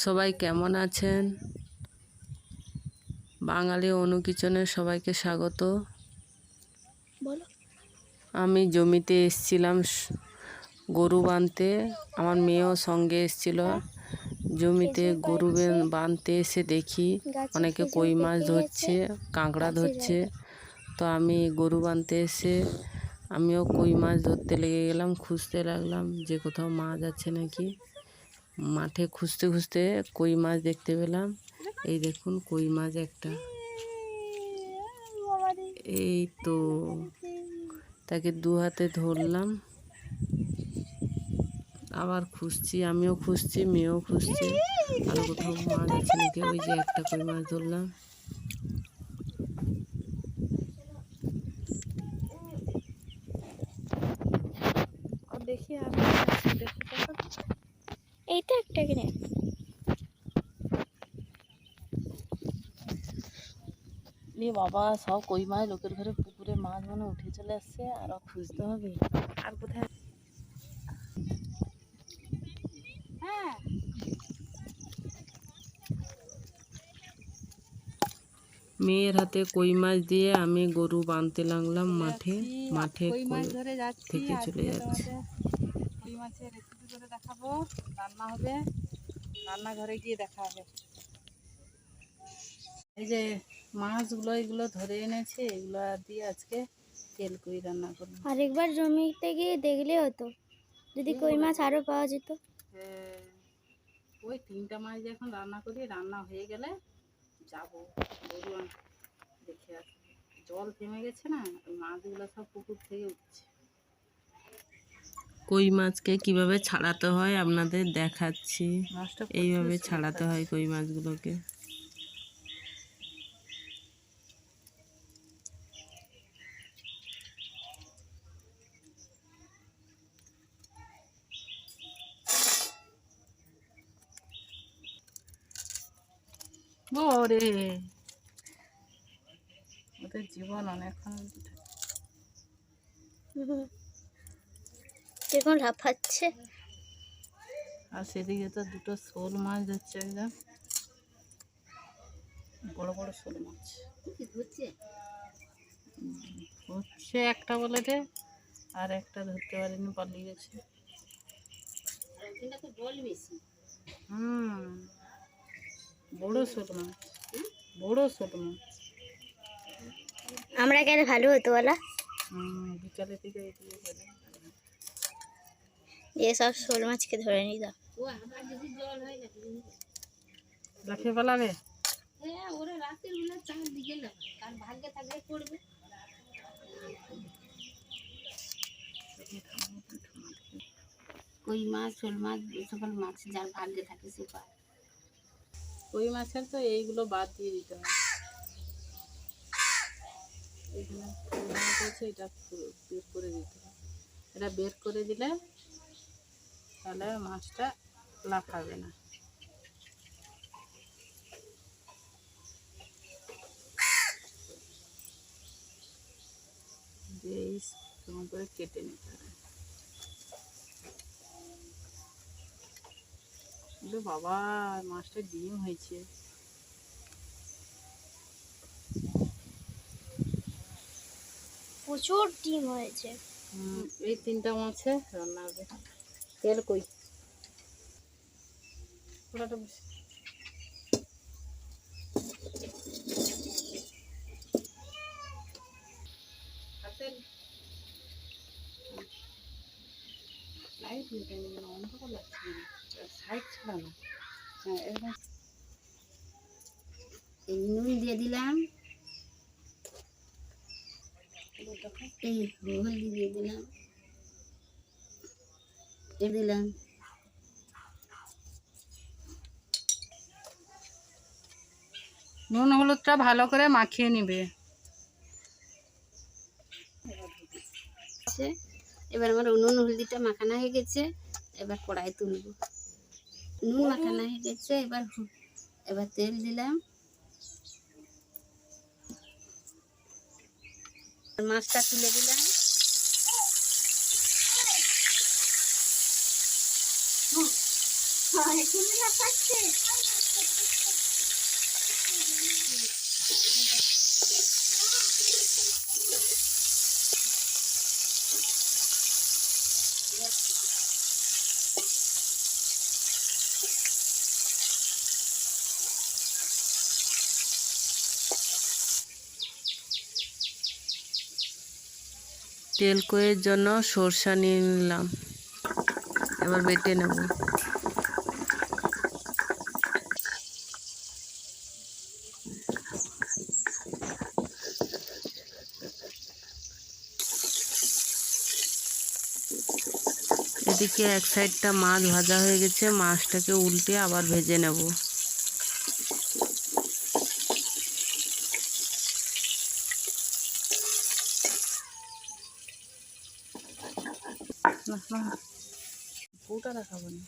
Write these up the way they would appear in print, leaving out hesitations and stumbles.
সবাই কেমন আছেন? বাঙালি অনুকিচনে সবাইকে স্বাগত। আমি জমিতে এসেছিলাম গরু বাঁধতে, আমার মেয়েও সঙ্গে এসেছিল। জমিতে গরু বাঁধতে এসে দেখি অনেকে কই মাছ ধরছে, কাঁকড়া ধরছে। তো আমি গরু বাঁধতে এসে আমিও কই মাছ ধরতে লেগে গেলাম, খুঁজতে লাগলাম যে কোথাও মাছ আছে নাকি। মাঠে খুঁজতে খুঁজতে কই মাছ দেখতে পেলাম। এই দেখুন কই মাছ একটা, এই তো তাকে দু হাতে ধরলাম। আবার খুঁজছি, আমিও খুঁজছি, মেয়েও খুঁজছে আরও কোথাও মাছ আছে নাকি। ওই যে একটা কই মাছ ধরলাম। দেখি এইটা একটা কিনে বাবা, সব কই মাছ লোকের ঘরে পুকুরে মাছ মানে উঠে চলে আসছে, আরো খুঁজতে হবে। আর কোথায়? হ্যাঁ, মেয়ের হাতে কই মাছ দিয়ে আমি গরু বাঁধতে লাগলাম মাঠে। কই মাছ ধরে যাচ্ছি, থেকে চলে যাচ্ছে। কই মাছের রেসিপি করে দেখাবো, রান্না হবে, রান্নাঘরে গিয়ে দেখা হবে। এই যে মাছগুলো এগুলো ধরে এনেছে, এগুলো দিয়ে আজকে তেল কই রান্না করবো। আরেকবার জমিতে গিয়ে দেখলে হতো, যদি কই মাছ আরো পাওয়া যেত। ওই 3টা মাছ এখন রান্না করি, রান্না হয়ে গেলে যাবো গরু দেখে আসবো। জল থেমে গেছে না, মাছগুলো সব পুকুর থেকে উঠছে। কই মাছকে কিভাবে ছাড়াতে হয় আপনাদের দেখাচ্ছি। এইভাবে ছাড়াতে হয় কই মাছগুলোকে। ওরে ওদের জীবন অনেকক্ষণ এখন লাফাচ্ছে। আর সেদিকে তো দুটো শোল মাছ ধরছে, একদম বড় বড় শোল মাছ হচ্ছে একটা বলে রে, আর একটা ধরতে পারিনি, পালিয়ে গেছে। বড় শোল মাছ, বড় শোল মাছ। আমরা গেলে ভালো হতো বলা। বিকালে থেকে এসব শোল মাছকে ধরে নিতাম। লাফিয়ে পালাবে। কই মাছ, শোল মাছ, এই সকল মাছ যার ভাগ্যে থাকে সে পায়। কই মাছের তো এইগুলো বাদ দিয়ে দিতে হবে। এখানে মাছ আছে, এটা বের করে দিতে হবে। এটা বের করে দিলে তাহলে মাছটা লাফাবে না। দিয়ে কেমন করে কেটে নিতে হবে। বাবা, মাছটা ডিম হয়েছে। প্রচুর ডিম হয়েছে। এই 3টা মাছে রান্না হবে। তেল কই পুরাটা বেশি। লাইট অন্ধকার লাগছে না, সাইড ছাড়া না। হ্যাঁ, এরকম এই নুন দিয়ে দিলাম, এই হলদি দিয়ে দিলাম, এ দিলাম, নুন হলুদটা ভালো করে মাখিয়ে নিবে। এবার আমার নুন হলদিটা মাখানো হয়ে গেছে, এবার কড়াই তুলব। নুন মাখানো হয়ে গেছে, এবার তেল দিলাম, মাছটা তুলে দিলাম, তেল কইয়ের জন্য সরষা নিয়ে নিলাম, এবার বেটে নেব। এদিকে এক সাইডটা মাছ ভাজা হয়ে গেছে, মাছটাকে উল্টে আবার ভেজে নেব। পুরোটা দেখাবো না,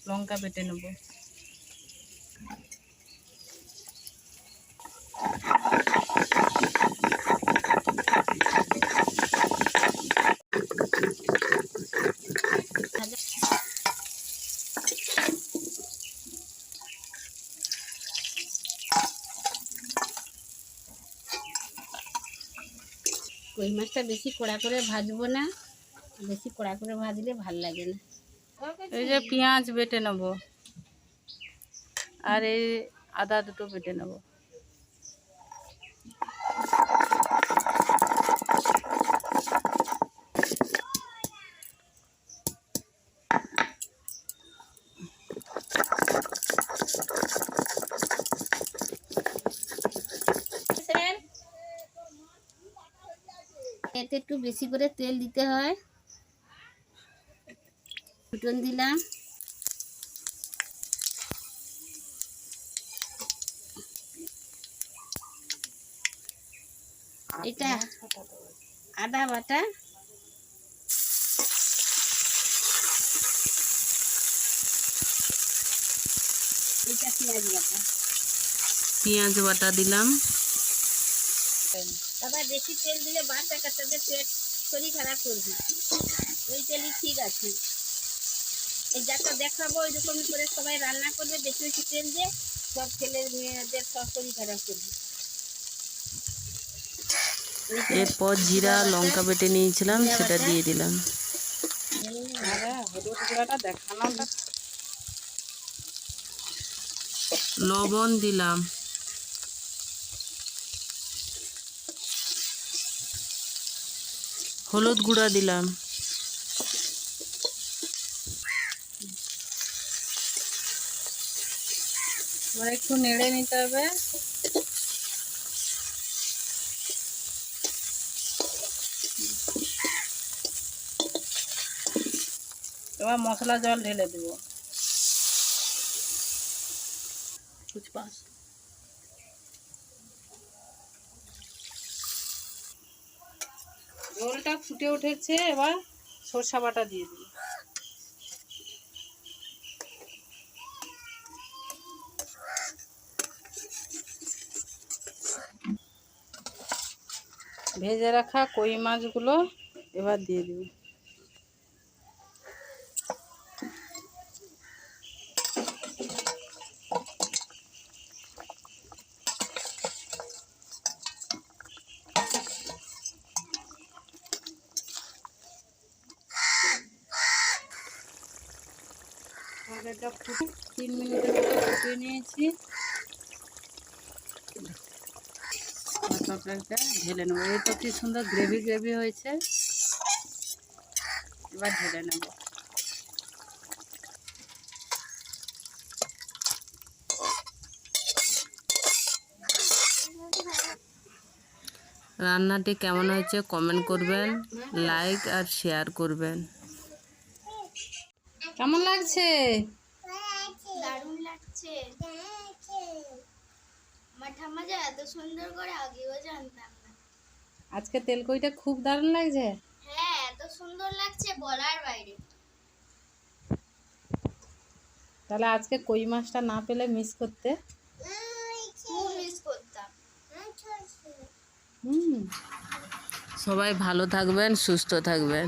লঙ্কা বেটে নেব। কই মাছটা বেশি কড়া করে ভাজবো না, বেশি কড়া করে ভাজলে ভাল লাগে না। এই যে পেঁয়াজ বেটে নেব, আর এই আদা দুটো বেটে নেব। এতে একটু বেশি করে তেল দিতে হয়। ফুটন দিলাম, এটা আদা বাটা, এটা পেঁয়াজ বাটা। পেঁয়াজ বাটা দিলাম। আবার বেশি তেল দিলে বাচ্চা কাচ্চাদের পেট শরীর খারাপ করবে, ওই তেলই ঠিক আছে। এই যাটা দেখাবো ওই রকম করে সবাই রান্না করবে, বেশি বেশি তেল দিয়ে সব ছেলে মেয়েদের সব শরীর খারাপ করবে। এরপর জিরা লঙ্কা বেটে নিয়েছিলাম সেটা দিয়ে দিলাম। হলুদ গুঁড়াটা দেখানো, লবণ দিলাম, হলুদ গুঁড়া দিলাম, এবার একটু নেড়ে নিতে হবে। এবার মশলা জল ঢেলে দেব। ঝোলটা ফুটে উঠেছে, এবার সরষা বাটা দিয়ে দিই। ভেজে রাখা কই মাছগুলো এবার দিয়ে দিই। তরকারিটা 3 মিনিটের মতো ফুটিয়ে নিয়েছি। তরকারিটা ঢেলে নেবো। এই তো কি সুন্দর গ্রেভি গ্রেভি হয়েছে, এবার ঢেলে নেব। রান্নাটি কেমন হয়েছে কমেন্ট করবেন, লাইক আর শেয়ার করবেন। কেমন লাগছে? দারুণ লাগছে। আমার ঠাম্মা যে এত সুন্দর করে আগেও জানতাম না। আজকে তেলকইটা খুব দারুণ লাগছে। হ্যাঁ, এত সুন্দর লাগছে বলার বাইরে। তাহলে আজকে কই মাছটা না পেলে মিস করতে। খুব মিস করতাম। হুম। সবাই ভালো থাকবেন, সুস্থ থাকবেন।